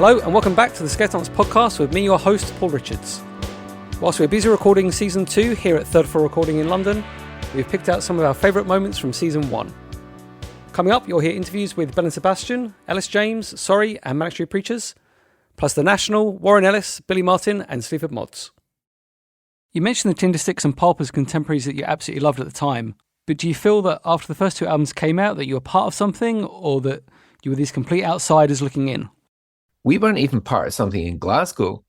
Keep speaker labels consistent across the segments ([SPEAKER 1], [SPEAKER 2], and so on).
[SPEAKER 1] Hello and welcome back to the Scare Dance podcast with me, your host, Paul Richards. Whilst we're busy recording Season 2 here at Third Floor Recording in London, we've picked out some of our favourite moments from Season 1. Coming up, you'll hear interviews with Belle and Sebastian, Ellis James, Sorry and Manic Street Preachers, plus The National, Warren Ellis, Billie Marten and Sleaford mods. You mentioned the Tindersticks and Pulp as contemporaries that you absolutely loved at the time, but do you feel that after the first two albums came out that you were part of something, or that you were these complete outsiders looking in?
[SPEAKER 2] We weren't even part of something in Glasgow.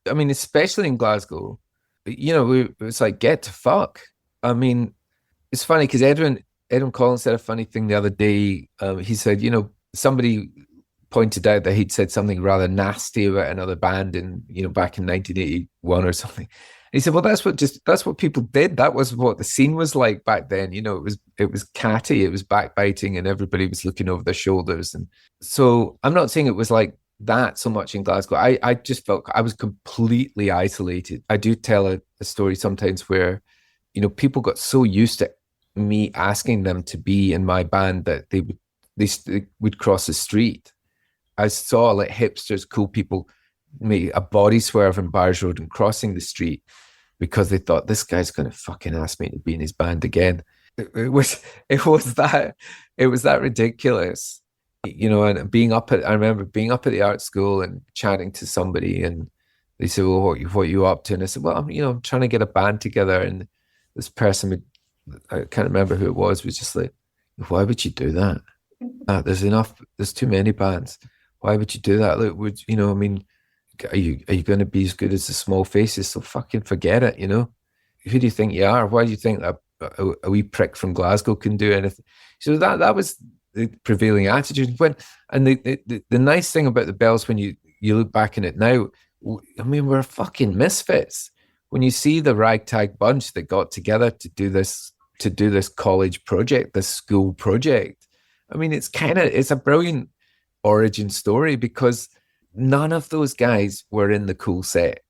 [SPEAKER 2] I mean, especially in Glasgow, it was like, get to fuck. I mean, it's funny because Edwin Collins said a funny thing the other day. He said, somebody pointed out that he'd said something rather nasty about another band back in 1981 or something. And he said, well, that's what people did. That was what the scene was like back then. It was catty, it was backbiting, and everybody was looking over their shoulders. And so I'm not saying it was like that so much in Glasgow. I just felt I was completely isolated. I do tell a story sometimes where, people got so used to me asking them to be in my band that they would cross the street. I saw like hipsters, cool people make a body swerve on Barge Road and crossing the street because they thought, this guy's going to fucking ask me to be in his band again. It was that ridiculous. And I remember being up at the art school and chatting to somebody, and they said, well, what are you up to? And I said, well, I'm trying to get a band together. And this person, I can't remember who it was just like, why would you do that? There's too many bands. Why would you do that? Look, are you going to be as good as the Small Faces? So fucking forget it, Who do you think you are? Why do you think that a wee prick from Glasgow can do anything? So that was the prevailing attitude. The nice thing about the Bells, when you look back in it now, we're fucking misfits. When you see the ragtag bunch that got together to do this college project, this school project, it's a brilliant origin story, because none of those guys were in the cool set.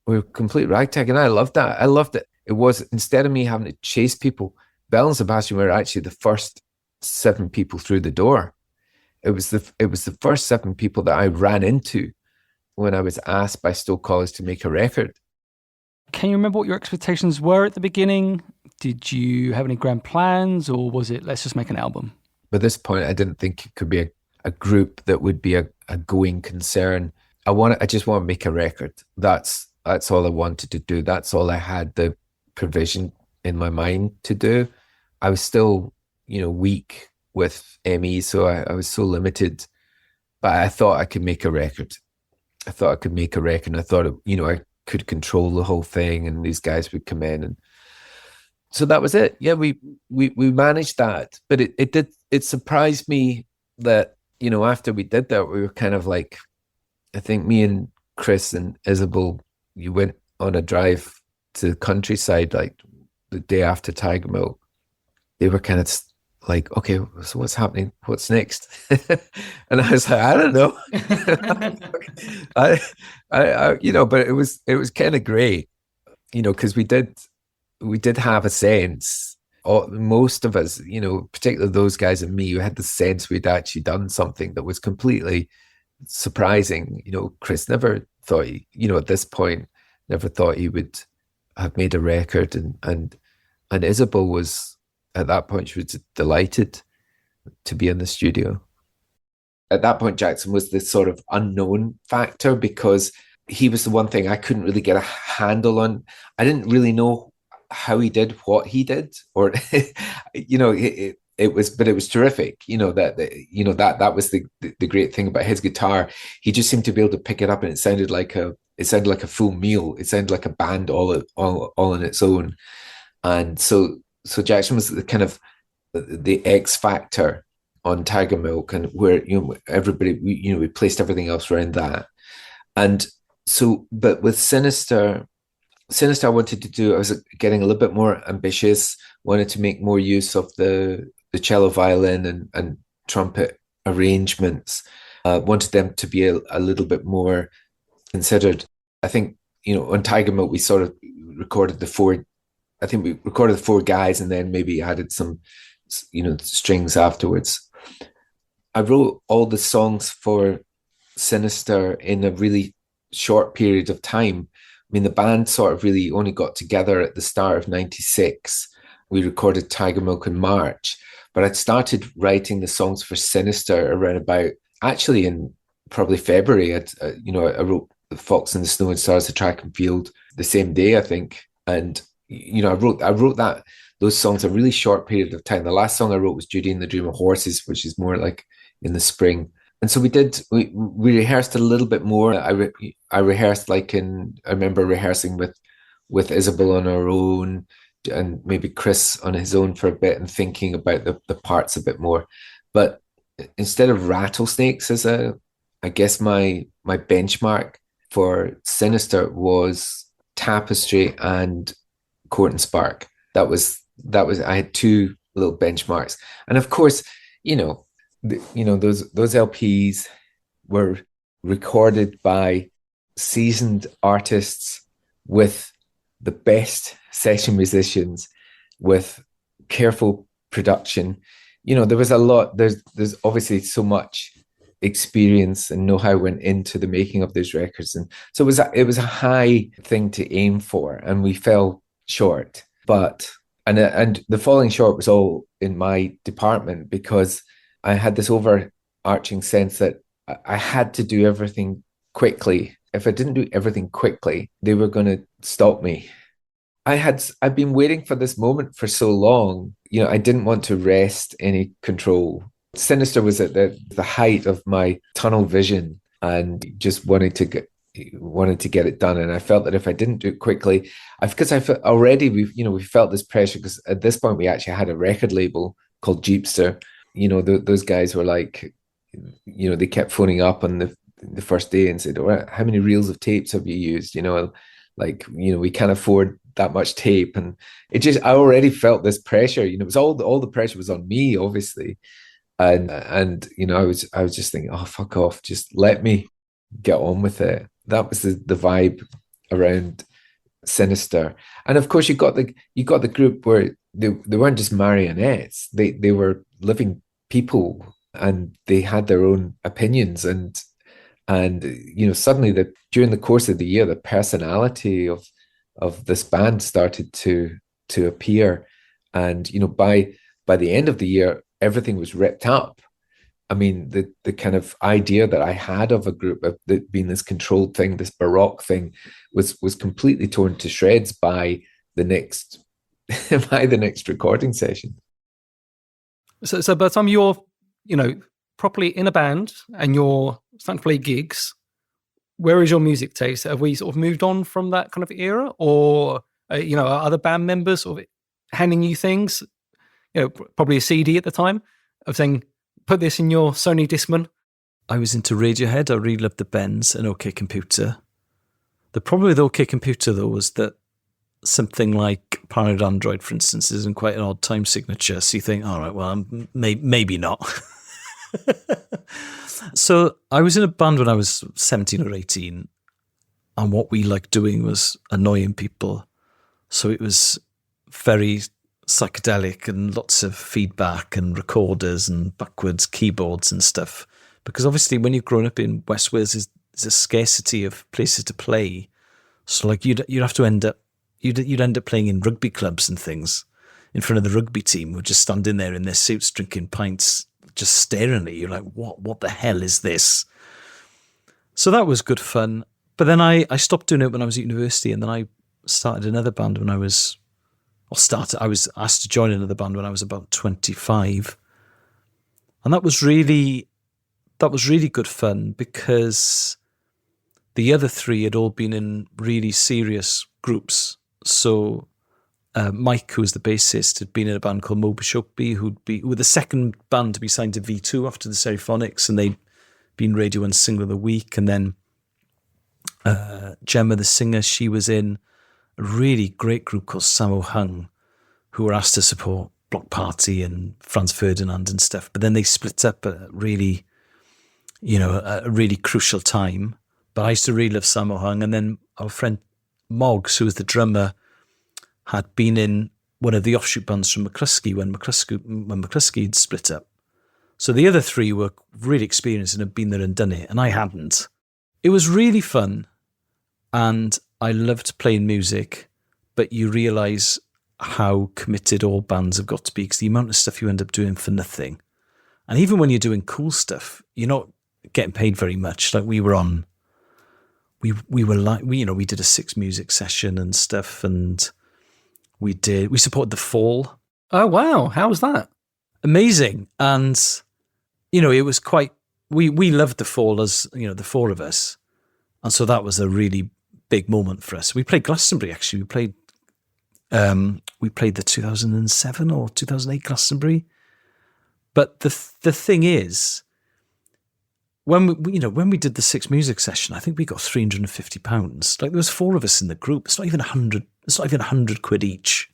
[SPEAKER 2] We were complete ragtag, and I loved that. I loved it. It was, instead of me having to chase people, Belle and Sebastian were actually the first 7 people through the door. It was the first 7 people that I ran into when I was asked by Stoke College to make a record.
[SPEAKER 1] Can you remember what your expectations were at the beginning? Did you have any grand plans, or was it, let's just make an album?
[SPEAKER 2] By this point, I didn't think it could be a group that would be a going concern. I just want to make a record. That's all I wanted to do. That's all I had the provision in my mind to do. I was still, weak with ME, so I was so limited. But I thought I could make a record. I thought I could control the whole thing, and these guys would come in, and so that was it. Yeah, we managed that, but it surprised me that after we did that, we were kind of like, I think me and Chris and Isabel, you went on a drive to the countryside like the day after Tiger Milk. They were kind of like, okay, so what's happening? What's next? And I was like, I don't know. But it was kind of great, because we did have a sense. Most of us, particularly those guys and me, who had the sense we'd actually done something that was completely surprising. Chris never thought, at this point, never thought he would have made a record, and Isabel was, at that point, she was delighted to be in the studio. At that point, Jackson was this sort of unknown factor, because he was the one thing I couldn't really get a handle on. I didn't really know how he did what he did, or it was terrific. That was the great thing about his guitar. He just seemed to be able to pick it up, and it sounded like a full meal. It sounded like a band all on its own. And so Jackson was the kind of the X factor on Tiger Milk, and where everybody we placed everything else around that. And so, but with Sinister, I wanted to do, I was getting a little bit more ambitious, wanted to make more use of the cello, violin, and trumpet arrangements. Wanted them to be a little bit more considered. I think, on Tiger Milk, we sort of recorded the 4 guys, and then maybe added some, strings afterwards. I wrote all the songs for Sinister in a really short period of time. I mean, the band sort of really only got together at the start of '96. We recorded Tiger Milk in March, but I'd started writing the songs for Sinister around about, actually in probably February. I wrote Fox and the Snow and Stars, the Track and Field the same day, I think. And, I wrote those songs a really short period of time. The last song I wrote was Judy and the Dream of Horses, which is more like in the spring. And so we rehearsed a little bit more. I rehearsed I remember rehearsing with Isabel on her own and maybe Chris on his own for a bit and thinking about the parts a bit more. But instead of Rattlesnakes I guess my benchmark for Sinister was Tapestry and Court and Spark. That was I had two little benchmarks. And of course, those LPs were recorded by seasoned artists with the best session musicians, with careful production. There was a lot. There's obviously so much experience and know-how went into the making of those records, and so it was a high thing to aim for, and we fell short. But and the falling short was all in my department, because I had this overarching sense that I had to do everything quickly. If I didn't do everything quickly, they were going to stop me. I'd been waiting for this moment for so long. I didn't want to wrest any control. Sinister was at the height of my tunnel vision, and just wanted to get it done. And I felt that if I didn't do it quickly, because I felt already we felt this pressure, because at this point we actually had a record label called Jeepster. Those guys were like, they kept phoning up on the first day and said, "Oh, how many reels of tapes have you used?" We can't afford that much tape. And I already felt this pressure. It was all the pressure was on me, obviously. And I was just thinking, oh, fuck off, just let me get on with it. That was the vibe around Sinister. And of course you got the group where they weren't just marionettes. They were living people, and they had their own opinions, and suddenly during the course of the year, the personality of this band started to appear. And by the end of the year, everything was ripped up. I mean, the kind of idea that I had of a group, of that being this controlled thing, this baroque thing, was completely torn to shreds by the next recording session.
[SPEAKER 1] So by the time you're, properly in a band and you're starting to play gigs, where is your music taste? Have we sort of moved on from that kind of era, or are other band members sort of handing you things? Probably a CD at the time of saying, put this in your Sony Discman.
[SPEAKER 3] I was into Radiohead. I really loved the Bends and OK Computer. The problem with OK Computer, though, was that something like Paranoid Android, for instance, isn't quite an odd time signature. So you think, all right, well, maybe not. So I was in a band when I was 17 or 18, and what we liked doing was annoying people. So it was very psychedelic and lots of feedback and recorders and backwards keyboards and stuff. Because obviously when you've grown up in West Wales, there's a scarcity of places to play. So like you'd have to end up playing in rugby clubs and things in front of the rugby team, who just standing there in their suits drinking pints, just staring at you like, what the hell is this? So that was good fun. But then I stopped doing it when I was at university, and then I started another band when I was asked to join another band when I was about 25. And that was really good fun, because the other three had all been in really serious groups. So Mike, who was the bassist, had been in a band called Mo Bishopbe, who were the second band to be signed to V2 after the Stereophonics, and they'd been Radio 1 Single of the Week. And then Gemma, the singer, she was in a really great group called Sammo Hung, who were asked to support Block Party and Franz Ferdinand and stuff. But then they split up at a really crucial time. But I used to really love Sammo Hung. And then our friend Moggs, who was the drummer, had been in one of the offshoot bands from McCluskey when McCluskey had split up. So the other three were really experienced and had been there and done it, and I hadn't. It was really fun, and I loved playing music, but you realise how committed all bands have got to be, because the amount of stuff you end up doing for nothing. And even when you're doing cool stuff, you're not getting paid very much. Like we were on, we did a 6 music session and stuff, and we supported The Fall.
[SPEAKER 1] Oh, wow. How was that?
[SPEAKER 3] Amazing. And, it was quite, we loved The Fall as, the 4 of us. And so that was a really big moment for us. We played Glastonbury, actually. We played the 2007 or 2008 Glastonbury. But the thing is, when we did the 6 music session, I think we got £350. Like there was 4 of us in the group. It's not even 100. It's not even 100 quid each.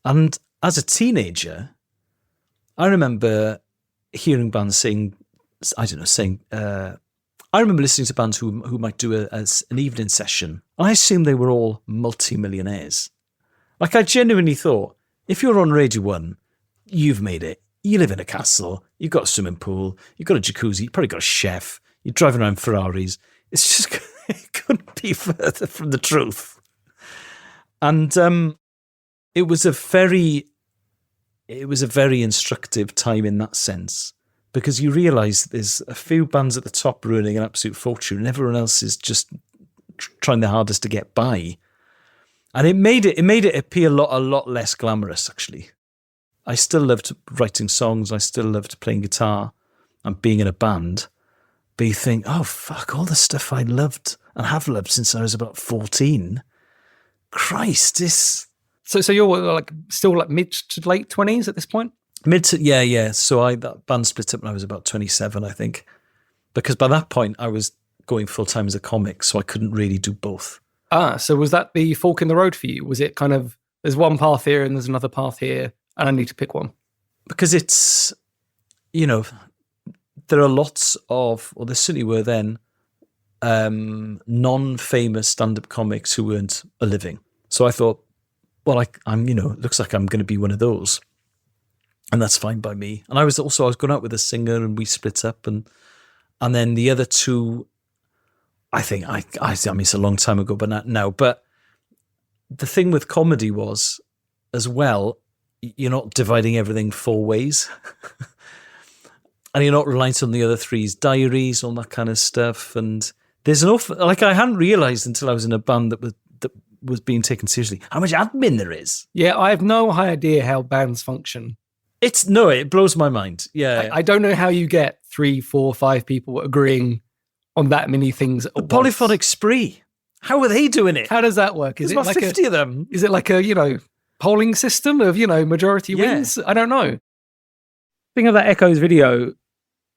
[SPEAKER 3] And as a teenager, I remember hearing bands saying, I remember listening to bands who might do an evening session. And I assumed they were all multi-millionaires. Like I genuinely thought, if you're on Radio 1, you've made it. You live in a castle, you've got a swimming pool, you've got a jacuzzi, you've probably got a chef, you're driving around Ferraris. It's just, it couldn't be further from the truth. And it was a very instructive time in that sense, because you realise there's a few bands at the top earning an absolute fortune and everyone else is just trying their hardest to get by. And it made it appear a lot less glamorous, actually. I still loved writing songs. I still loved playing guitar and being in a band. But you think, oh, fuck, all the stuff I loved and have loved since I was about 14. Christ, this...
[SPEAKER 1] So you're still mid to late 20s at this point?
[SPEAKER 3] Yeah. So that band split up when I was about 27, I think. Because by that point, I was going full-time as a comic, so I couldn't really do both.
[SPEAKER 1] So was that the fork in the road for you? Was it kind of, there's one path here and there's another path here, and I need to pick one?
[SPEAKER 3] Because it's, there are lots of, or there certainly were then, non-famous stand-up comics who earned a living. So I thought, well, I'm, it looks like I'm going to be one of those. And that's fine by me. And I was going out with a singer and we split up. And then the other two, I think, I mean, it's a long time ago, but not now. But the thing with comedy was, as well, you're not dividing everything 4 ways. And you're not reliant on the other three's diaries, all that kind of stuff. And there's an awful, I hadn't realised until I was in a band that was being taken seriously, how much admin there is.
[SPEAKER 1] Yeah, I have no idea how bands function.
[SPEAKER 3] It blows my mind. Yeah.
[SPEAKER 1] I don't know how you get 3, 4, 5 people agreeing on that many things at once.
[SPEAKER 3] Polyphonic spree. How are they doing it?
[SPEAKER 1] How does that work?
[SPEAKER 3] There's about 50 of them.
[SPEAKER 1] Is it like a, polling system of, majority wins? I don't know. Thinking of that Echoes video,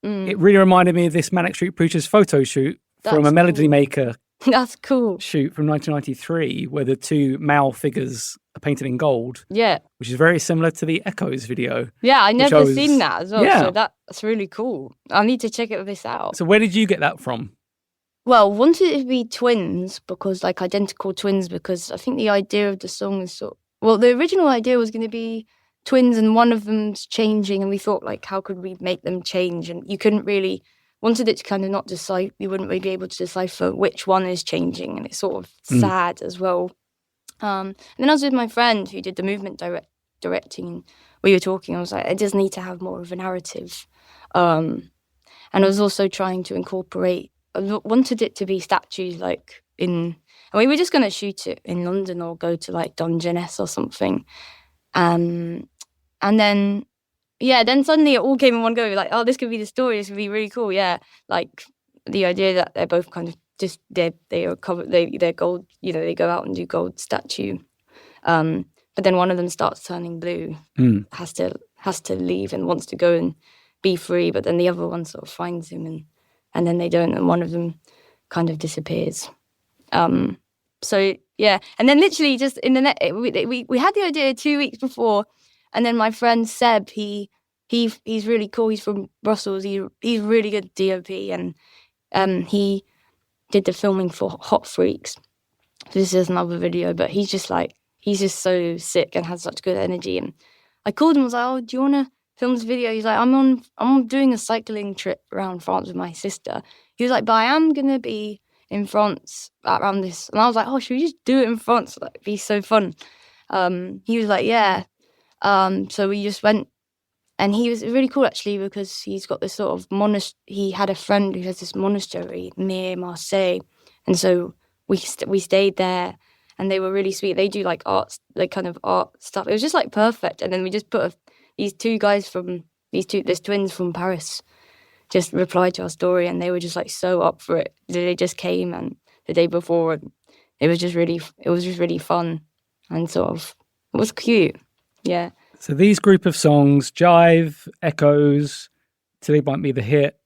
[SPEAKER 1] it really reminded me of this Manic Street Preachers photo shoot from a Melody Maker.
[SPEAKER 4] That's cool.
[SPEAKER 1] Shoot from 1993, where the 2 male figures are painted in gold.
[SPEAKER 4] Yeah.
[SPEAKER 1] Which is very similar to the Echoes video.
[SPEAKER 4] Yeah, I never seen that as well.
[SPEAKER 1] Yeah.
[SPEAKER 4] So that's really cool. I need to check this out.
[SPEAKER 1] So where did you get that from?
[SPEAKER 4] Well, wanted it to be twins, because identical twins, because I think the idea of the song is the original idea was going to be twins and one of them's changing, and we thought how could we make them change? And you couldn't really, wanted it to kind of not decide, you wouldn't really be able to decipher which one is changing, and it's sort of sad as well. And then I was with my friend who did the movement directing, and we were talking, I was like, I just need to have more of a narrative. And I was also trying to incorporate, I wanted it to be statues we were just going to shoot it in London or go to Dungeness or something. And then suddenly it all came in one go. This could be the story. This could be really cool. Yeah, the idea that they're both kind of just they are covered. They're gold. They go out and do gold statue. But then one of them starts turning blue. Has to leave and wants to go and be free. But then the other one sort of finds him and then they don't. And one of them kind of disappears. So yeah, and then literally just in the net, we had the idea 2 weeks before, and then my friend Seb, he's really cool. He's from Brussels. He's really good DOP, and he did the filming for Hot Freaks. This is another video, but he's just so sick and has such good energy. And I called him. I was like, "Oh, do you want to films a video. He's like, I'm doing a cycling trip around France with my sister. He was like, but I am gonna be in France around this, and I was like, oh, should we just do it in France? Like, it'd be so fun. He was like, yeah. So we just went, and he was really cool actually because he's got this sort of monastery. He had a friend who has this monastery near Marseille, and so we stayed there, and they were really sweet. They do like art, like kind of art stuff. It was just like perfect. And then we just put these twins from Paris just replied to our story, and they were just like so up for it. They just came and the day before, and it was just really fun and sort of it was cute. Yeah.
[SPEAKER 1] So these group of songs, Jive, Echoes, Today Might Be the Hit,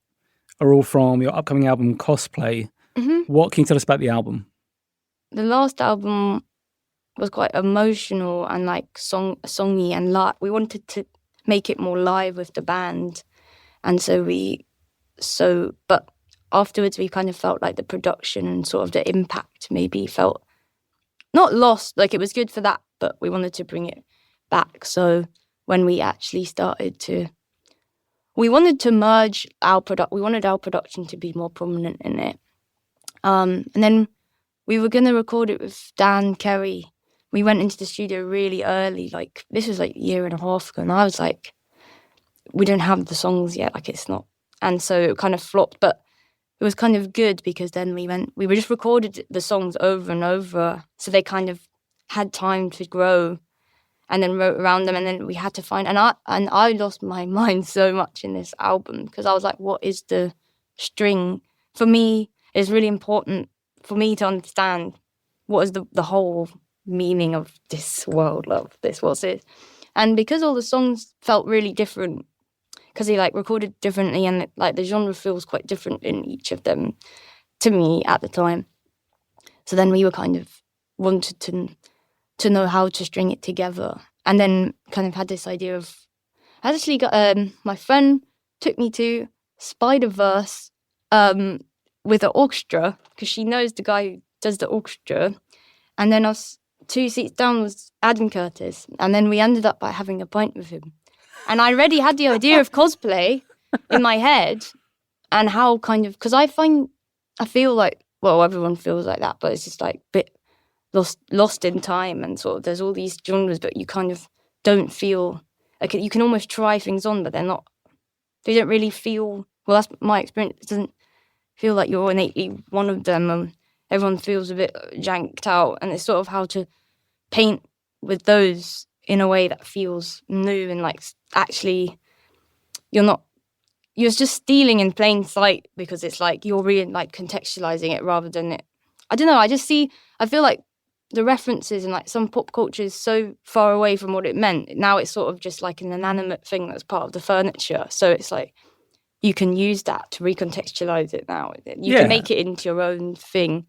[SPEAKER 1] are all from your upcoming album Cosplay.
[SPEAKER 4] Mm-hmm.
[SPEAKER 1] What can you tell us about the album?
[SPEAKER 4] The last album was quite emotional and like songy and we wanted to make it more live with the band, and but afterwards we kind of felt like the production and sort of the impact maybe felt not lost. Like it was good for that, but we wanted to bring it back. So when we actually we wanted to merge we wanted our production to be more prominent in it. And then we were going to record it with Dan Kerry. We went into the studio really early, like this was like a year and a half ago, and I was like, we don't have the songs yet, like it's not. And so it kind of flopped, but it was kind of good because then we just recorded the songs over and over, so they kind of had time to grow, and then wrote around them, and then we had to find, and I lost my mind so much in this album because I was like, what is the string? For me, it's really important for me to understand what is the whole meaning of this world, love, this, what's it? And because all the songs felt really different, because he like recorded differently and like the genre feels quite different in each of them to me at the time. So then we were kind of wanted to know how to string it together, and then kind of had this idea of, I actually got my friend took me to Spider-Verse with an orchestra because she knows the guy who does the orchestra, and then us 2 seats down was Adam Curtis, and then we ended up by having a pint with him. And I already had the idea of cosplay in my head, and how kind of, because I feel like, well, everyone feels like that, but it's just like a bit lost in time, and sort of there's all these genres, but you kind of don't feel like you can almost try things on, but they don't really feel, well, that's my experience. It doesn't feel like you're innately one of them, and everyone feels a bit janked out, and it's sort of how to paint with those in a way that feels new, and like actually you're just stealing in plain sight, because it's like you're really like contextualizing it rather than it. I don't know, I feel like the references and like some pop culture is so far away from what it meant. Now it's sort of just like an inanimate thing that's part of the furniture. So it's like you can use that to recontextualize it now. You can make it into your own thing.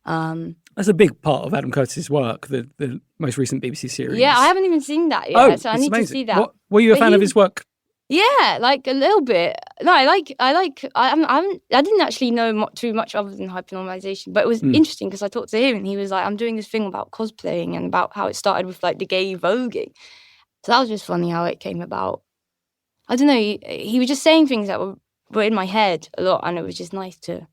[SPEAKER 1] That's a big part of Adam Curtis's work, the most recent BBC series.
[SPEAKER 4] Yeah, I haven't even seen that yet, so I need
[SPEAKER 1] amazing.
[SPEAKER 4] to see that.
[SPEAKER 1] Were you a fan of his work?
[SPEAKER 4] Yeah, like a little bit. No, I didn't actually know too much other than hypernormalization, but it was interesting because I talked to him and he was like, I'm doing this thing about cosplaying and about how it started with like the gay voguing. So that was just funny how it came about. I don't know, he was just saying things that were in my head a lot, and it was just nice to,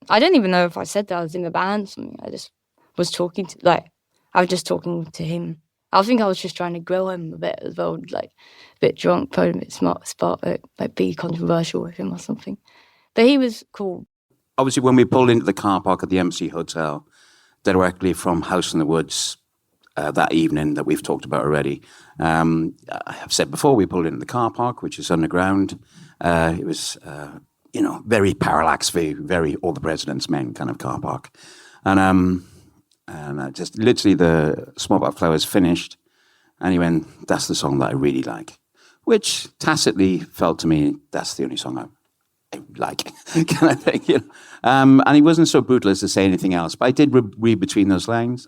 [SPEAKER 4] I don't even know if I said that I was in the band or something. I just was talking to him. I think I was just trying to grill him a bit as well, like a bit drunk, probably a bit smart, like be controversial with him or something. But he was cool.
[SPEAKER 5] Obviously, when we pulled into the car park at the MC Hotel, directly from House in the Woods that evening that we've talked about already, I have said before, we pulled into the car park, which is underground. It was, very parallax view, very All the President's Men kind of car park. And just literally the Small Black Flowers finished, and he went, that's the song that I really like, which tacitly felt to me, that's the only song I like, kind of thing. And he wasn't so brutal as to say anything else, but I did read between those lines.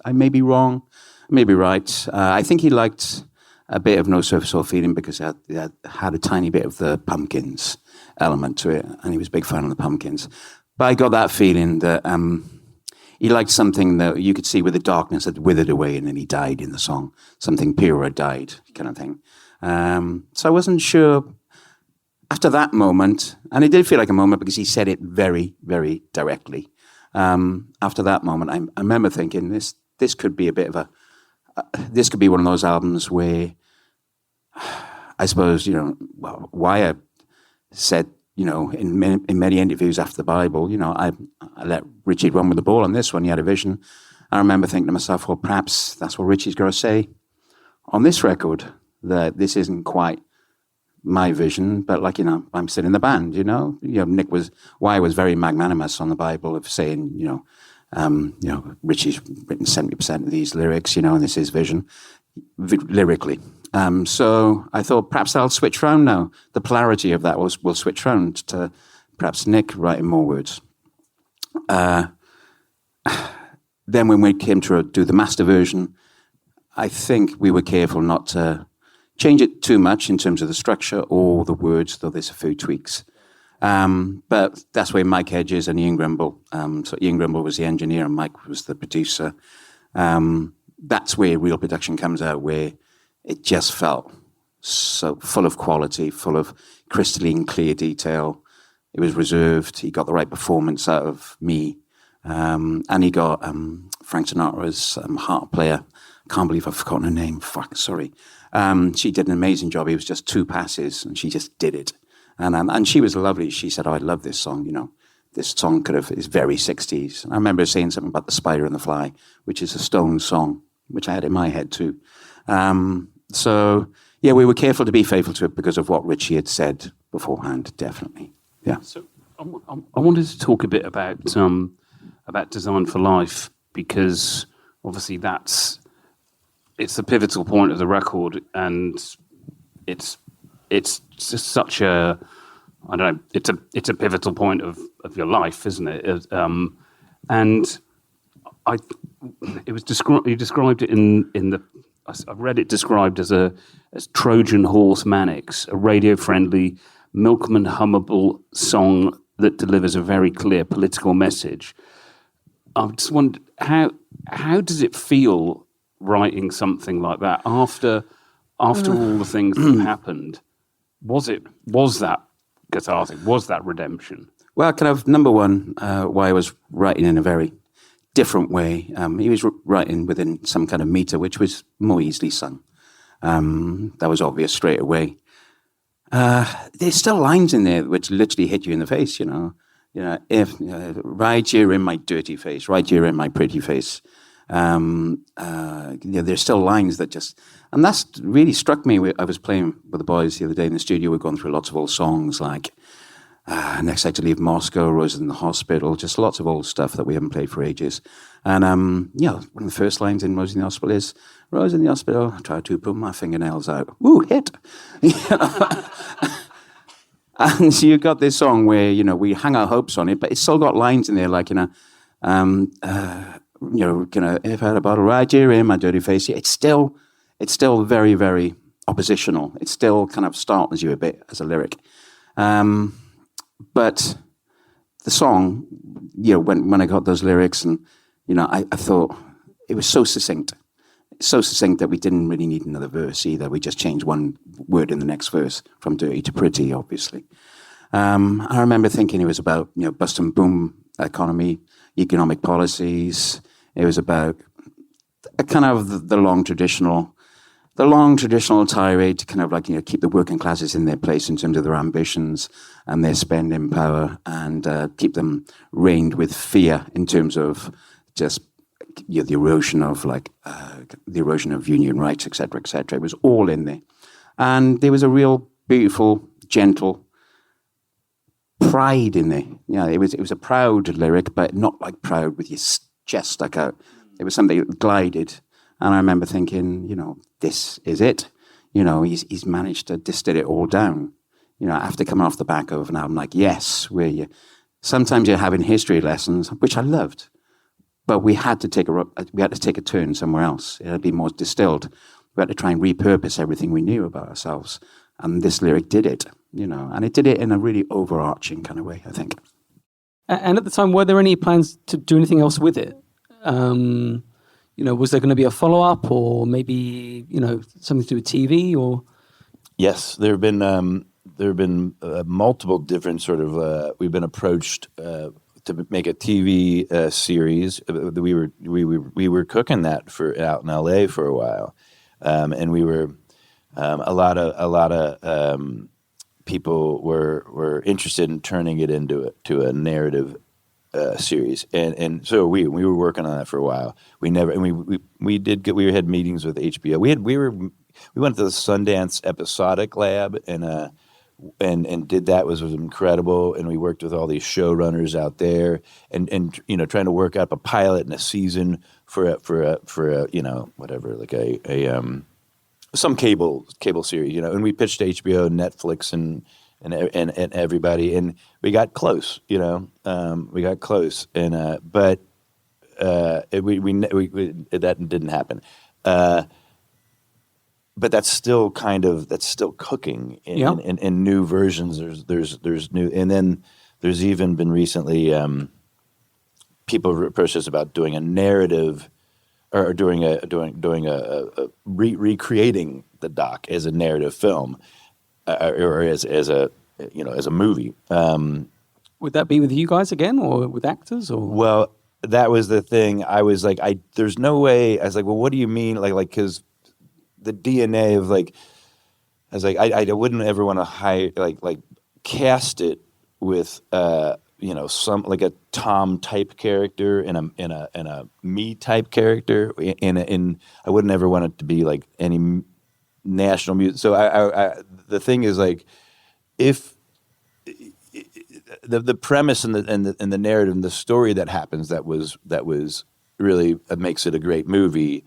[SPEAKER 5] I may be wrong, I may be right. I think he liked a bit of No Surface or Feeling because it had a tiny bit of the Pumpkins element to it, and he was a big fan of the Pumpkins. But I got that feeling that he liked something that you could see where the darkness had withered away and then he died in the song. Something purer died, kind of thing. So I wasn't sure after that moment, and it did feel like a moment because he said it very, very directly. After that moment, I remember thinking this could be a bit of this could be one of those albums where I suppose, Wire said, in many interviews after the Bible, I let Richie run with the ball on this one. He had a vision. I remember thinking to myself, well, perhaps that's what Richie's going to say on this record, that this isn't quite my vision, but I'm still in the band, Wire was very magnanimous on the Bible of saying, Richie's written 70% of these lyrics, and this is vision, lyrically. So I thought perhaps I'll switch around now. The polarity of that will switch around to perhaps Nick writing more words. Then when we came to do the master version, I think we were careful not to change it too much in terms of the structure or the words, though there's a few tweaks. But that's where Mike Hedges and Ian Grimble. So Ian Grimble was the engineer and Mike was the producer. That's where real production comes out, where it just felt so full of quality, full of crystalline clear detail. It was reserved. He got the right performance out of me. And he got Frank Sinatra's harp player. Can't believe I've forgotten her name. Fuck, sorry. She did an amazing job. It was just 2 passes, and she just did it. And she was lovely. She said, I love this song, This song is very 60s. And I remember saying something about The Spider and the Fly, which is a Stones song, which I had in my head too. So, yeah, we were careful to be faithful to it because of what Richie had said beforehand, definitely. Yeah.
[SPEAKER 6] So I wanted to talk a bit about Design for Life, because obviously it's the pivotal point of the record, and it's just such a, I don't know, it's a pivotal point of your life, isn't it? And it was you described it in the, I've read it described as Trojan Horse Manic, a radio-friendly, milkman hummable song that delivers a very clear political message. I just wondered, how does it feel writing something like that after all the things that happened? Was that cathartic? Was that redemption?
[SPEAKER 5] Well, kind of number one, why I was writing in a very different way. He was writing within some kind of meter, which was more easily sung. That was obvious straight away. There's still lines in there which literally hit you in the face, if right here in my dirty face, right here in my pretty face. There's still lines that just, and that's really struck me. I was playing with the boys the other day in the studio. We're going through lots of old songs like Next Night to Leave Moscow, Roses in the Hospital, just lots of old stuff that we haven't played for ages. And one of the first lines in Rose in the Hospital is, Rose in the Hospital, I try to pull my fingernails out. Woo, hit! And so you got this song where, we hang our hopes on it, but it's still got lines in there like, if I had a bottle right here in my dirty face, it's still very, very oppositional. It still kind of startles you a bit as a lyric. But the song, when I got those lyrics and, I thought it was so succinct that we didn't really need another verse either. We just changed one word in the next verse from dirty to pretty, obviously. I remember thinking it was about, bust and boom economy, economic policies. It was about kind of the long traditional tirade to kind of keep the working classes in their place in terms of their ambitions and their spending power, and keep them reined with fear in terms of just the erosion of union rights, etc., etc. It was all in there, and there was a real beautiful, gentle pride in there. It was a proud lyric, but not like proud with your chest stuck out. It was something that glided, and I remember thinking, this is it. He's managed to distill it all down. After coming off the back of an album like Yes, where sometimes you're having history lessons, which I loved. But we had to take a turn somewhere else. It had to be more distilled. We had to try and repurpose everything we knew about ourselves. And this lyric did it, and it did it in a really overarching kind of way, I think.
[SPEAKER 1] And at the time, were there any plans to do anything else with it? Was there going to be a follow-up, or maybe, something to do with TV, or,
[SPEAKER 7] Yes, there have been multiple different sort of. We've been approached to make a TV series. We were cooking that for out in LA for a while, and we were a lot of people were interested in turning it into a narrative series, and so we were working on that for a while. We had meetings with HBO. We went to the Sundance Episodic Lab and did that was incredible. And we worked with all these showrunners out there and trying to work up a pilot and a season for a whatever, like a some cable series, and we pitched to HBO, Netflix, and everybody, and we got close, we got close, and but that didn't happen. But that's still cooking in new versions. There's new, and then there's even been recently people approached us about doing a narrative or recreating the doc as a narrative film or as a movie.
[SPEAKER 1] Would that be with you guys again, or with actors, or?
[SPEAKER 7] Well, that was the thing. I was like, there's no way. I was like, well, what do you mean, like because the DNA of like, I was like, I wouldn't ever want to hire like cast it with some like a Tom type character and a me type character in I wouldn't ever want it to be like any national music. So I the thing is like if the premise and the narrative and the story that happens that was really makes it a great movie.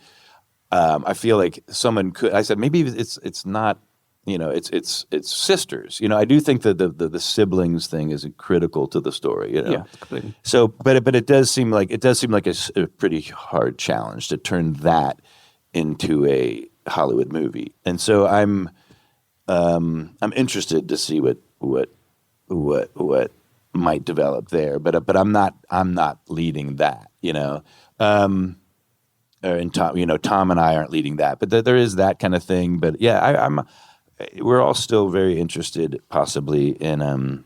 [SPEAKER 7] I feel like someone could. I said maybe it's not. It's sisters. I do think that the siblings thing is critical to the story.
[SPEAKER 1] Yeah, completely.
[SPEAKER 7] So, but it does seem like a pretty hard challenge to turn that into a Hollywood movie. And so I'm interested to see what might develop there. But I'm not leading that. And Tom and I aren't leading that, but there is that kind of thing. But yeah, we're all still very interested, possibly in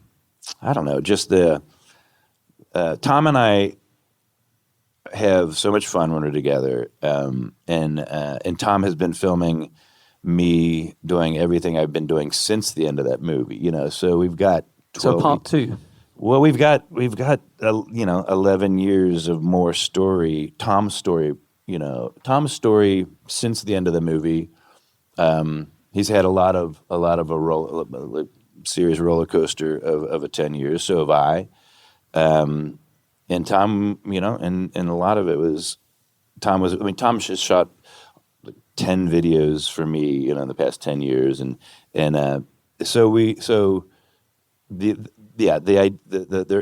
[SPEAKER 7] I don't know, just the Tom and I have so much fun when we're together, and Tom has been filming me doing everything I've been doing since the end of that movie. So we've got 12,
[SPEAKER 1] so part 2.
[SPEAKER 7] Well, we've got 11 years of more story, Tom's story. Tom's story since the end of the movie. He's had a lot of a serious roller coaster of a 10 years. So have I. And Tom, and a lot of it was Tom just shot like 10 videos for me, in the past 10 years, and there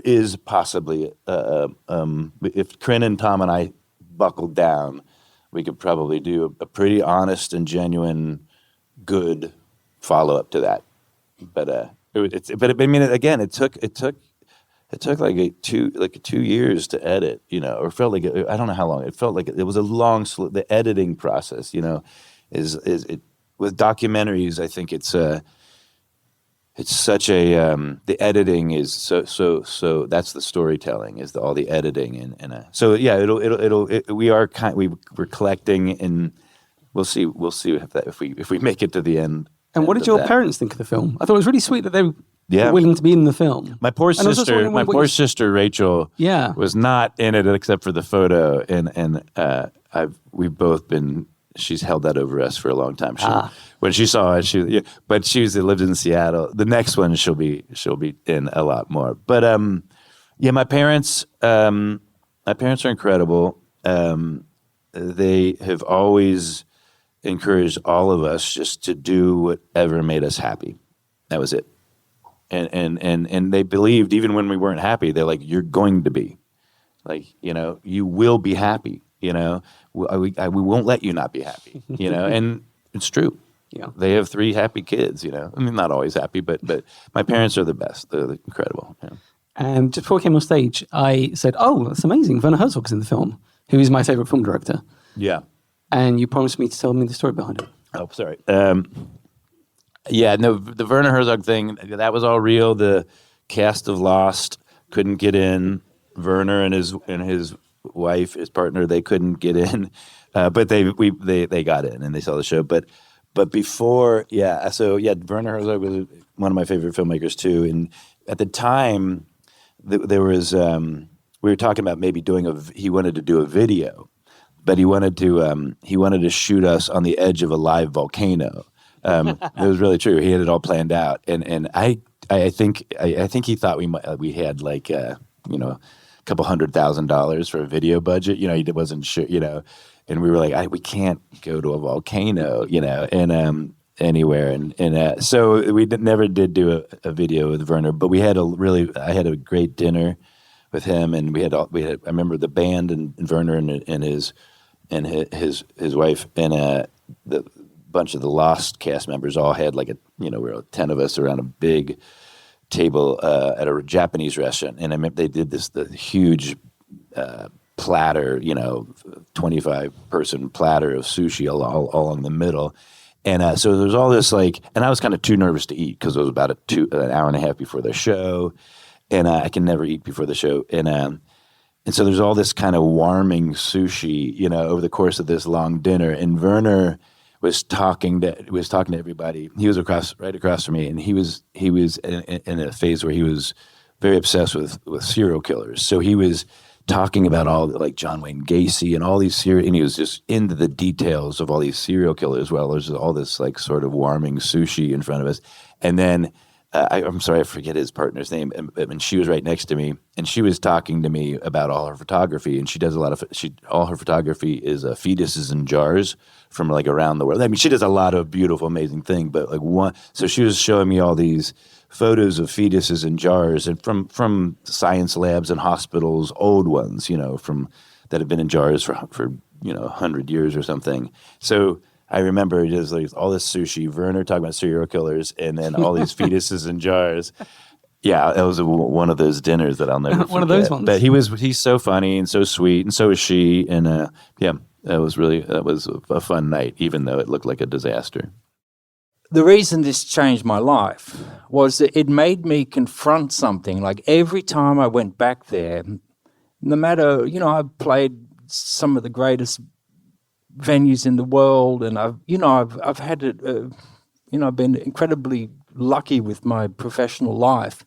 [SPEAKER 7] is possibly if Corinne and Tom and I buckled down, we could probably do a pretty honest and genuine, good follow up to that. But it took like 2 years to edit, or felt like I don't know how long. It felt like it was a long. The editing process, is with documentaries. I think it's such a the editing is so that's the storytelling is all the editing and so yeah we're collecting, and we'll see if we make it to the end.
[SPEAKER 1] And what did your parents think of the film? I thought it was really sweet that they were willing to be in the film.
[SPEAKER 7] My poor sister Rachel was not in it except for the photo, and we've both been. She's held that over us for a long time. When she saw it, but she lived in Seattle. The next one she'll be in a lot more. But my parents are incredible. They have always encouraged all of us just to do whatever made us happy. That was it. And they believed even when we weren't happy, they're like, you're going to be, like, you will be happy. We won't let you not be happy, and it's true. Yeah, they have 3 happy kids, I mean, not always happy, but my parents are the best. They're incredible. Yeah.
[SPEAKER 1] Just before I came on stage, I said, "Oh, that's amazing! Werner Herzog's in the film, who is my favorite film director."
[SPEAKER 7] Yeah,
[SPEAKER 1] and you promised me to tell me the story behind it.
[SPEAKER 7] Oh, sorry. Yeah, no, the Werner Herzog thing, that was all real. The cast of Lost couldn't get in. Werner and his wife, his partner, they couldn't get in, but they got in and they saw the show. But before, Werner Herzog was one of my favorite filmmakers too. And at the time, there was we were talking about maybe he wanted to do a video, but he wanted to shoot us on the edge of a live volcano. It was really true. He had it all planned out, and I think he thought we had like a couple $100,000 for a video budget. He wasn't sure. And we were like, we can't go to a volcano, and anywhere, and so we never did do a video with Werner. But I had a great dinner with him, and we had. I remember the band and Werner and his wife and the bunch of the Lost cast members all had like we were 10 of us around a big table at a Japanese restaurant, and I remember they did the huge platter, 25-person platter of sushi all in the middle, and so there was all this and I was kind of too nervous to eat because it was about an hour and a half before the show, and I can never eat before the show, and so there's all this kind of warming sushi, over the course of this long dinner, and Werner was talking to everybody. He was right across from me, and he was in a phase where he was very obsessed with serial killers. So he was talking about all like John Wayne Gacy and all these and he was just into the details of all these serial killers. Well, there's all this like sort of warming sushi in front of us, and then I'm sorry, I forget his partner's name, and she was right next to me, and she was talking to me about all her photography, and she does all her photography is fetuses in jars from like around the world. I mean, she does a lot of beautiful, amazing things, but so she was showing me all these photos of fetuses in jars, and from science labs and hospitals, old ones, from that have been in jars for 100 years or something. So I remember just like all this sushi, Werner talking about serial killers, and then all these fetuses in jars. Yeah, it was one of those dinners that I'll never forget.
[SPEAKER 1] One of those ones.
[SPEAKER 7] But he's so funny and so sweet, and so is she. And that was a fun night, even though it looked like a disaster.
[SPEAKER 8] The reason this changed my life was that it made me confront something. Like every time I went back there, no matter, I've played some of the greatest venues in the world, and I've had it, I've been incredibly lucky with my professional life.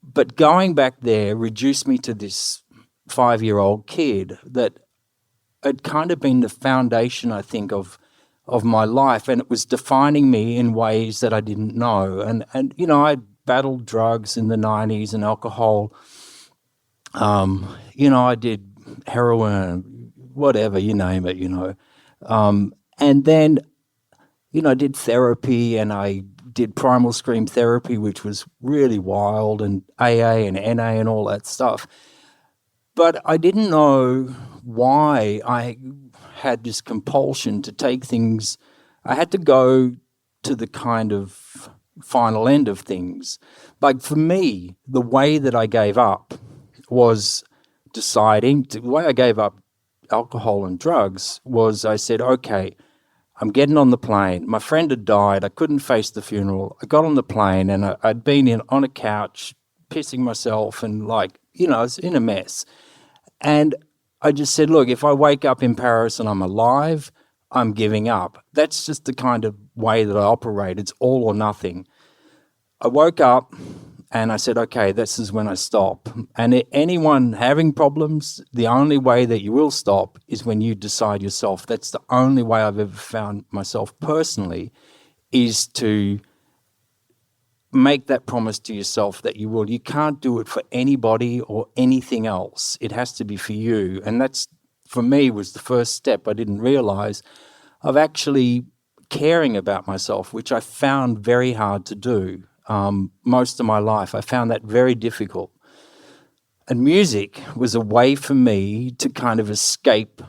[SPEAKER 8] But going back there reduced me to this 5-year-old kid that had kind of been the foundation, I think, of my life, and it was defining me in ways that I didn't know. And I battled drugs in the 90s and alcohol. I did heroin, whatever, you name it, and then, I did therapy, and I did primal scream therapy, which was really wild, and AA and NA and all that stuff. But I didn't know why I had this compulsion to take things. I had to go to the kind of final end of things. Like for me, the way that I gave up was the way I gave up alcohol and drugs was I said, okay, I'm getting on the plane. My friend had died. I couldn't face the funeral. I got on the plane, and I'd been on a couch pissing myself and I was in a mess. And I just said, look, if I wake up in Paris and I'm alive, I'm giving up. That's just the kind of way that I operate. It's all or nothing. I woke up and I said, okay, this is when I stop. And anyone having problems, the only way that you will stop is when you decide yourself. That's the only way I've ever found myself personally, is to make that promise to yourself that you will. You can't do it for anybody or anything else. It has to be for you. And that's, for me, was the first step I didn't realize of actually caring about myself, which I found very hard to do. Most of my life, I found that very difficult. And music was a way for me to kind of escape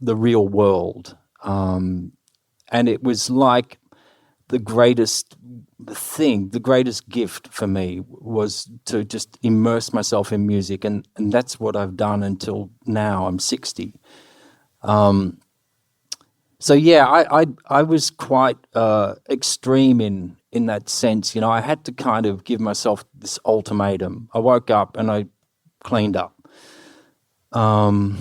[SPEAKER 8] the real world. And it was like the greatest gift for me was to just immerse myself in music. And that's what I've done until now. I'm 60. So yeah, I was quite extreme in that sense. You know, I had to kind of give myself this ultimatum. I woke up and I cleaned up. But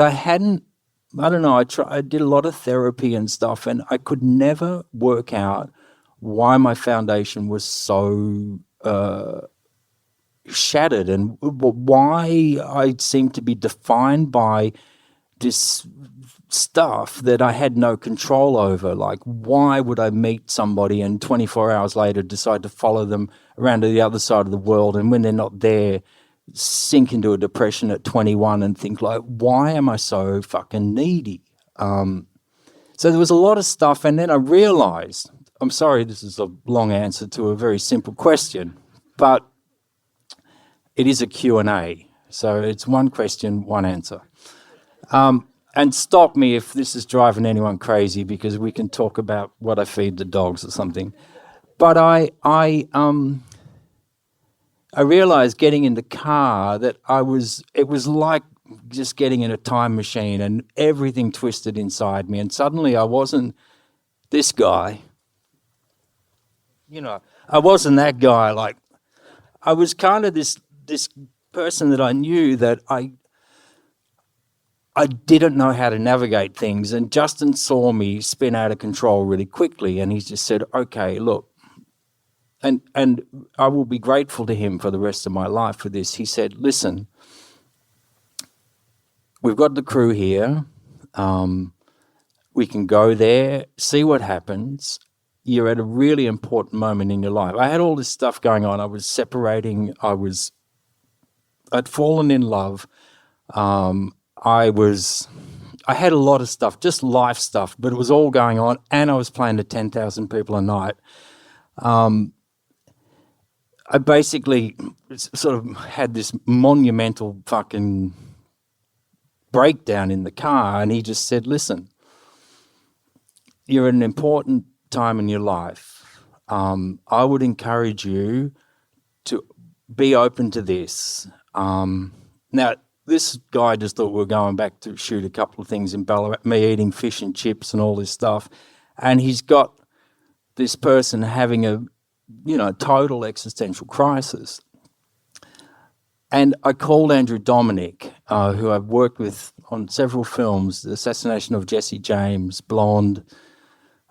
[SPEAKER 8] I don't know, I did a lot of therapy and stuff, and I could never work out why my foundation was so shattered and why I seemed to be defined by this stuff that I had no control over. Like, why would I meet somebody and 24 hours later decide to follow them around to the other side of the world, and when they're not there, sink into a depression at 21 and think like, why am I so fucking needy? So there was a lot of stuff, and then I realized, I'm sorry, this is a long answer to a very simple question, but it is a Q&A. So it's one question, one answer. And stop me if this is driving anyone crazy, because we can talk about what I feed the dogs or something. But I realized getting in the car that it was like just getting in a time machine, and everything twisted inside me. And suddenly I wasn't this guy. You know, I wasn't that guy. Like, I was kind of this person that I knew that I didn't know how to navigate things. And Justin saw me spin out of control really quickly, and he just said, okay, look, and I will be grateful to him for the rest of my life for this. He said, listen, we've got the crew here. We can go there, see what happens. You're at a really important moment in your life. I had all this stuff going on. I was separating. I'd fallen in love. I had a lot of stuff, just life stuff, but it was all going on, and I was playing to 10,000 people a night. I basically sort of had this monumental fucking breakdown in the car, and he just said, listen, you're at an important time in your life. I would encourage you to be open to this. Now, this guy just thought we were going back to shoot a couple of things in Belle, me eating fish and chips and all this stuff, and he's got this person having a, total existential crisis. And I called Andrew Dominic, who I've worked with on several films, The Assassination of Jesse James, Blonde,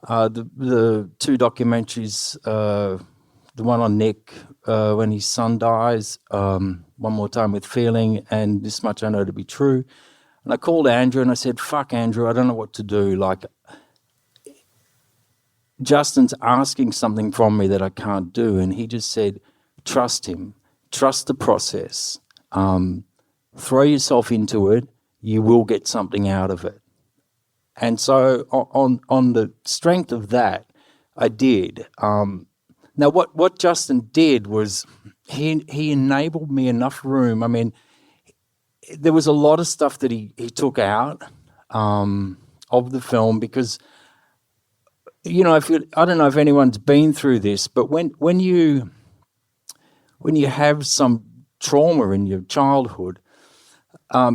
[SPEAKER 8] the two documentaries, the one on Nick when his son dies, One More Time with Feeling, and This Much I Know to Be True. And I called Andrew and I said, fuck Andrew, I don't know what to do. Like, Justin's asking something from me that I can't do. And he just said, trust him, trust the process, throw yourself into it, you will get something out of it. And so on the strength of that, I did. Now, what Justin did was he enabled me enough room. I mean, there was a lot of stuff that he took out of the film because, I don't know if anyone's been through this, but when you have some trauma in your childhood,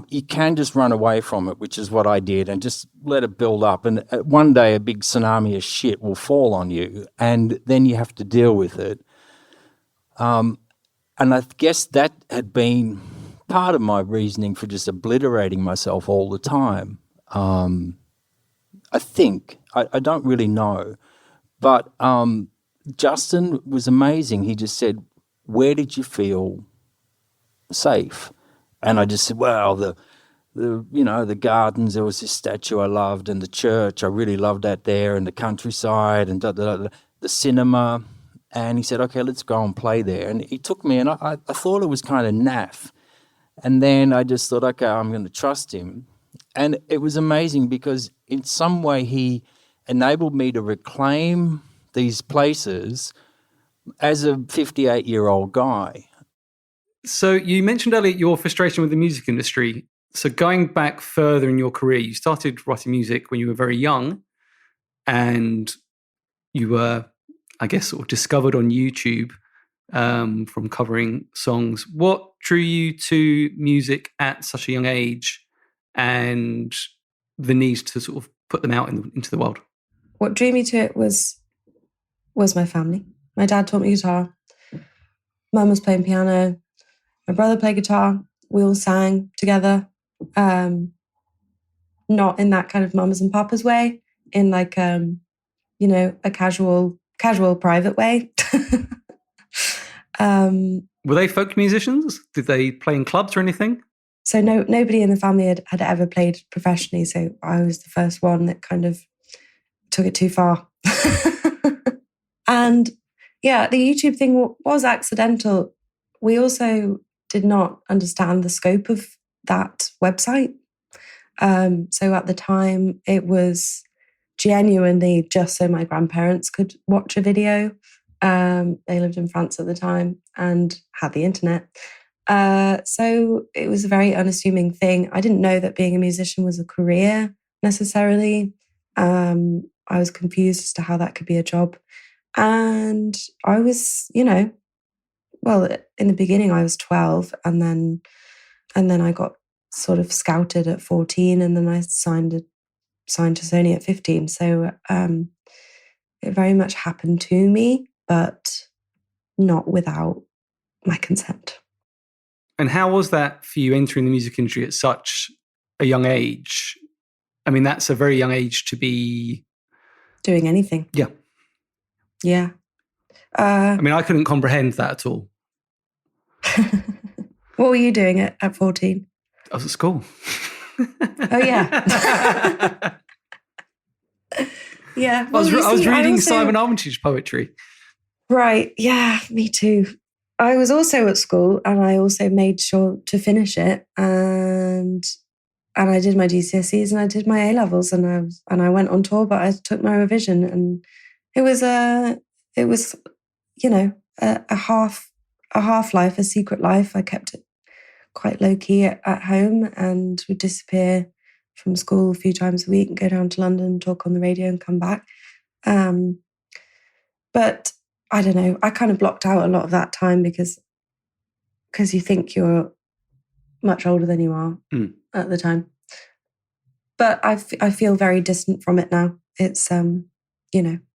[SPEAKER 8] you can just run away from it, which is what I did, and just let it build up. And one day a big tsunami of shit will fall on you, and then you have to deal with it. And I guess that had been part of my reasoning for just obliterating myself all the time. I think. I don't really know. But Justin was amazing. He just said, where did you feel safe? And I just said, well, the gardens, there was this statue I loved, and the church, I really loved that there, and the countryside, and the cinema. And he said, okay, let's go and play there. And he took me, and I thought it was kind of naff. And then I just thought, okay, I'm going to trust him. And it was amazing because in some way he enabled me to reclaim these places as a 58-year-old guy.
[SPEAKER 1] So you mentioned earlier your frustration with the music industry. So going back further in your career, you started writing music when you were very young, and you were, I guess, sort of discovered on YouTube from covering songs. What drew you to music at such a young age, and the need to sort of put them out into the world?
[SPEAKER 9] What drew me to it was my family. My dad taught me guitar. Mum was playing piano. My brother played guitar. We all sang together. Not in that kind of mamas and papas way, in like, a casual private way.
[SPEAKER 1] Were they folk musicians? Did they play in clubs or anything?
[SPEAKER 9] So nobody in the family had ever played professionally. So I was the first one that kind of took it too far. And yeah, the YouTube thing was accidental. We also did not understand the scope of that website. So at the time, it was genuinely just so my grandparents could watch a video. They lived in France at the time and had the internet. So it was a very unassuming thing. I didn't know that being a musician was a career necessarily. I was confused as to how that could be a job. And I was, well, in the beginning I was 12 and then I got sort of scouted at 14 and then I signed to Sony at 15. So it very much happened to me, but not without my consent.
[SPEAKER 1] And how was that for you entering the music industry at such a young age? I mean, that's a very young age to be
[SPEAKER 9] doing anything.
[SPEAKER 1] Yeah.
[SPEAKER 9] Yeah.
[SPEAKER 1] I mean, I couldn't comprehend that at all.
[SPEAKER 9] What were you doing at 14?
[SPEAKER 1] I was at school.
[SPEAKER 9] Oh, yeah. Yeah.
[SPEAKER 1] Well, I was reading Simon Armitage's poetry.
[SPEAKER 9] Right. Yeah, me too. I was also at school and I also made sure to finish it. And I did my GCSEs and I did my A-levels and I went on tour, but I took my revision and it was a half life, a secret life. I kept it quite low key at home and would disappear from school a few times a week and go down to London, talk on the radio and come back. But I don't know, I kind of blocked out a lot of that time because you think you're much older than you are at the time. But I feel very distant from it now. It's,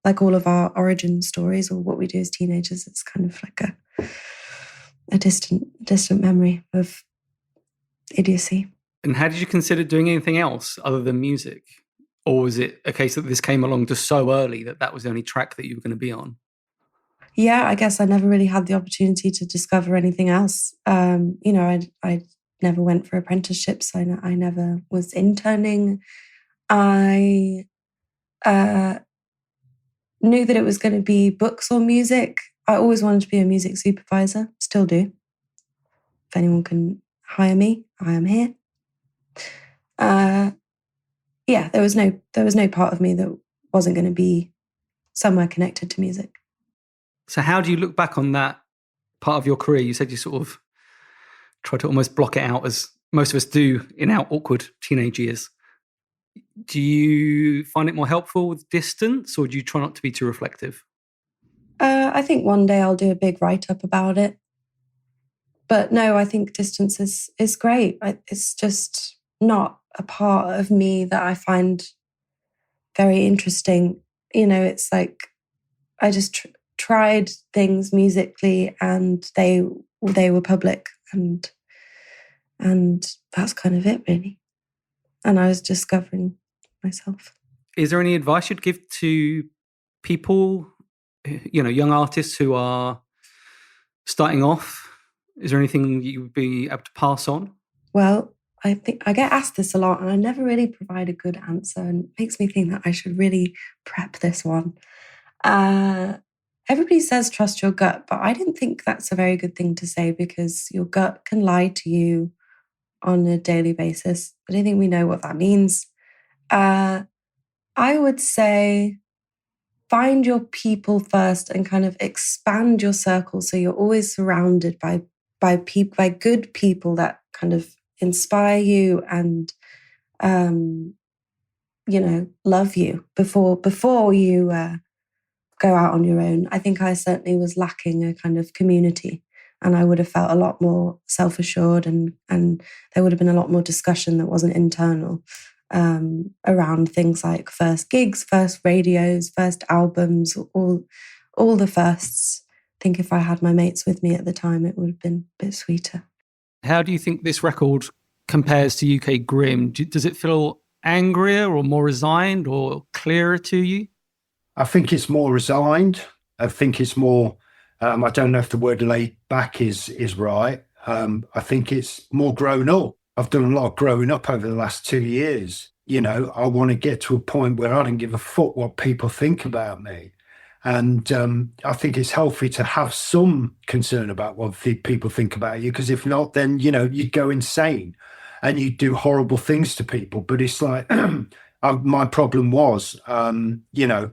[SPEAKER 9] like all of our origin stories or what we do as teenagers, it's kind of like a distant memory of idiocy.
[SPEAKER 1] And how did you consider doing anything else other than music? Or was it a case that this came along just so early that was the only track that you were going to be on?
[SPEAKER 9] Yeah, I guess I never really had the opportunity to discover anything else. I never went for apprenticeships. I never was interning. I knew that it was going to be books or music. I always wanted to be a music supervisor, still do. If anyone can hire me, I am here. There was no part of me that wasn't going to be somewhere connected to music.
[SPEAKER 1] So how do you look back on that part of your career? You said you sort of tried to almost block it out, as most of us do in our awkward teenage years. Do you find it more helpful with distance, or do you try not to be too reflective?
[SPEAKER 9] I think one day I'll do a big write-up about it. But no, I think distance is great. It's just not a part of me that I find very interesting. It's like I just tried things musically and they were public and that's kind of it, really. And I was discovering myself. Is
[SPEAKER 1] there any advice you'd give to people, young artists who are starting off? Is there anything you would be able to pass on? Well, I think I get asked this a lot and I never really provide a good answer, and it makes me think that I should really prep this one. Everybody says trust your gut, but I didn't think that's a very good thing to say because your gut can lie to you on a daily basis. I don't think we know what that means. I would say find your people first and kind of expand your circle so you're always surrounded by good people that kind of inspire you and love you before you go out on your own. I think I certainly was lacking a kind of community, and I would have felt a lot more self-assured and there would have been a lot more discussion that wasn't internal.
[SPEAKER 9] around things like first gigs, first radios, first albums, all the firsts. I think if I had my mates with me at the time, it would have been a bit sweeter.
[SPEAKER 1] How do you think this record compares to UK Grim? Does it feel angrier or more resigned or clearer to you?
[SPEAKER 10] I think it's more resigned. I think it's more, I don't know if the word laid back is right. I think it's more grown up. I've done a lot of growing up over the last 2 years. You know, I want to get to a point where I don't give a fuck what people think about me. And I think it's healthy to have some concern about what people think about you, because if not, then, you know, you'd go insane and you'd do horrible things to people. But it's like, my problem was, you know,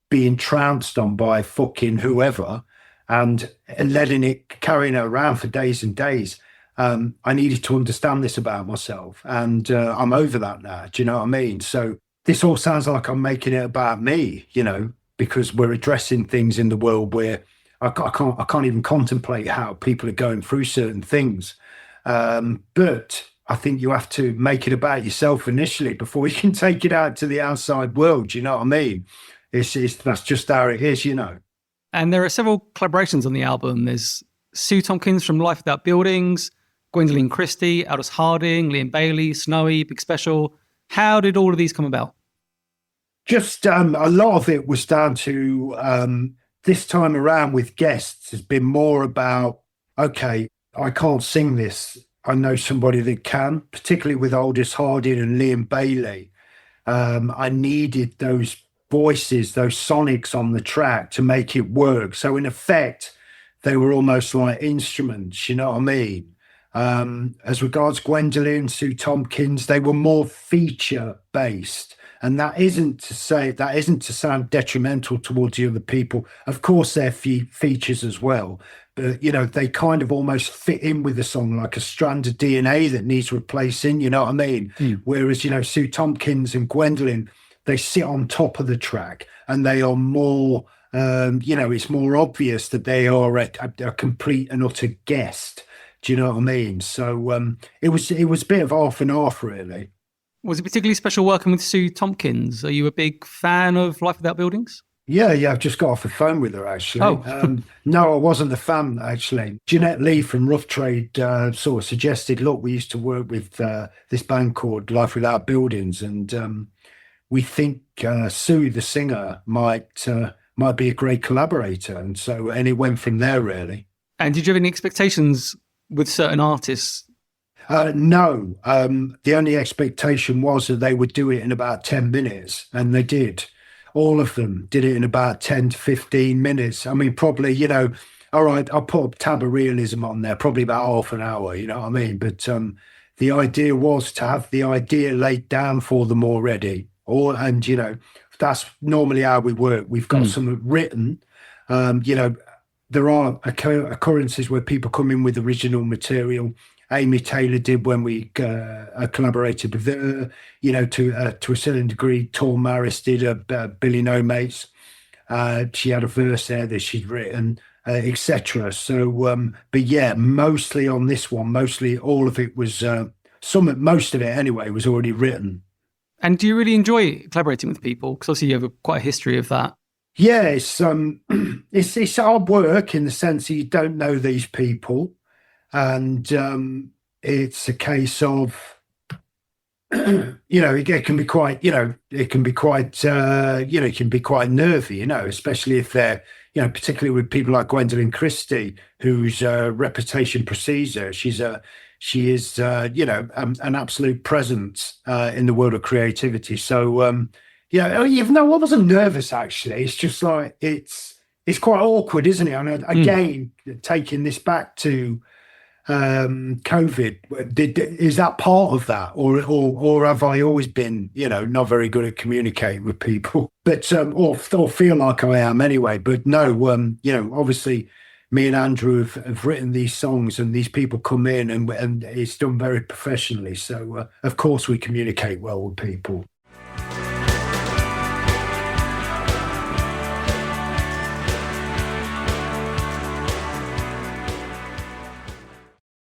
[SPEAKER 10] being trounced on by fucking whoever and carrying it around for days and days. I needed to understand this about myself, and I'm over that now. Do you know what I mean? So this all sounds like I'm making it about me, you know, because we're addressing things in the world where I can't even contemplate how people are going through certain things. But I think you have to make it about yourself initially before you can take it out to the outside world. Do you know what I mean? That's just how it is, you know.
[SPEAKER 1] And there are several collaborations on the album. There's Sue Tompkins from Life Without Buildings, Gwendolyn Christie, Aldous Harding, Liam Bailey, Snowy, Big Special. How did all of these come about?
[SPEAKER 10] Just a lot of it was down to this time around with guests has been more about, okay, I can't sing this. I know somebody that can, particularly with Aldous Harding and Liam Bailey. I needed those voices, those sonics on the track to make it work. So in effect, they were almost like instruments, you know what I mean? As regards Gwendolyn, Sue Tompkins, they were more feature based. And that isn't to sound detrimental towards the other people. Of course, they're features as well. But, you know, they kind of almost fit in with the song like a strand of DNA that needs replacing, you know what I mean? Whereas, you know, Sue Tompkins and Gwendolyn, they sit on top of the track and they are more, you know, it's more obvious that they are a complete and utter guest. Do you know what I mean? So it was a bit of half and half, really.
[SPEAKER 1] Was it particularly special working with Sue Tompkins? Are you a big fan of Life Without Buildings?
[SPEAKER 10] Yeah, I've just got off the phone with her, actually.
[SPEAKER 1] Oh.
[SPEAKER 10] No, I wasn't a fan, actually. Jeanette Lee from Rough Trade sort of suggested, look, we used to work with this band called Life Without Buildings, and we think Sue, the singer, might be a great collaborator. And it went from there, really.
[SPEAKER 1] And did you have any expectations with certain artists?
[SPEAKER 10] No. The only expectation was that they would do it in about 10 minutes, and they did. All of them did it in about 10 to 15 minutes. I mean, probably, you know, all right, I'll put a tab of realism on there, probably about half an hour, you know what I mean? But the idea was to have the idea laid down for them already. And, you know, that's normally how we work. We've got some written, you know, there are occurrences where people come in with original material. Amy Taylor did when we collaborated with her, you know, to a certain degree. Tor Maris did Billie No Mates. She had a verse there that she'd written, etc. So, but yeah, mostly on this one, mostly all of it was, most of it anyway, was already written.
[SPEAKER 1] And do you really enjoy collaborating with people? Because obviously you have quite a history of that.
[SPEAKER 10] Yeah, it's hard work in the sense that you don't know these people. And it's a case of, you know, it can be quite, you know, it can be quite nervy, you know, especially if they're, you know, particularly with people like Gwendolyn Christie, whose reputation precedes her. She is, you know, an absolute presence in the world of creativity. So, yeah, even though I wasn't nervous, actually, it's just like, it's quite awkward, isn't it? And again, taking this back to COVID, is that part of that, or have I always been, you know, not very good at communicating with people, but or feel like I am anyway? But no, you know, obviously, me and Andrew have written these songs, and these people come in, and it's done very professionally. So of course we communicate well with people.